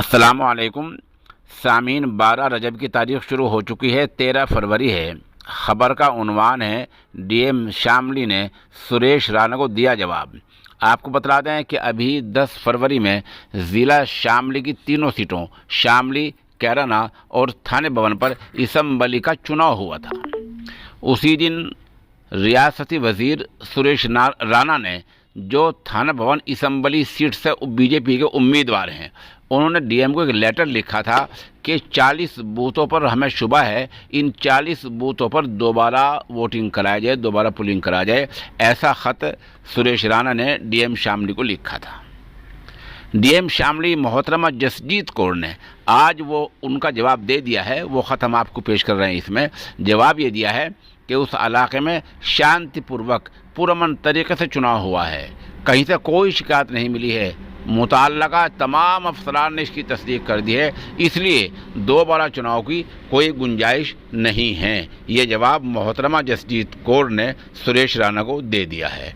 अस्सलामुअलैकुम सामीन। 12 रजब की तारीख शुरू हो चुकी है, 13 फरवरी है। ख़बर का उन्वान है डीएम शामली ने सुरेश राणा को दिया जवाब। आपको बता दें कि अभी 10 फरवरी में ज़िला शामली की तीनों सीटों शामली, कैराना और थाने भवन पर इसम्बली का चुनाव हुआ था। उसी दिन रियासती वज़ीर सुरेश राणा ने, जो थाना भवन इसम्बली सीट से बीजेपी के उम्मीदवार हैं, उन्होंने डीएम को एक लेटर लिखा था कि 40 बूथों पर हमें शुबा है, इन 40 बूथों पर दोबारा वोटिंग कराया जाए, दोबारा पुलिंग कराया जाए। ऐसा ख़त सुरेश राणा ने डीएम शामली को लिखा था। डीएम शामली मोहतरमा जसजीत कौर ने आज वो उनका जवाब दे दिया है। वो ख़त हम आपको पेश कर रहे हैं। इसमें जवाब ये दिया है कि उस इलाके में शांतिपूर्वक पुरअमन तरीके से चुनाव हुआ है, कहीं से कोई शिकायत नहीं मिली है। मुताल्लका तमाम अफसरान ने इसकी तस्दीक कर दी है, इसलिए दोबारा चुनाव की कोई गुंजाइश नहीं है। ये जवाब मोहतरमा जसजीत कौर ने सुरेश राणा को दे दिया है।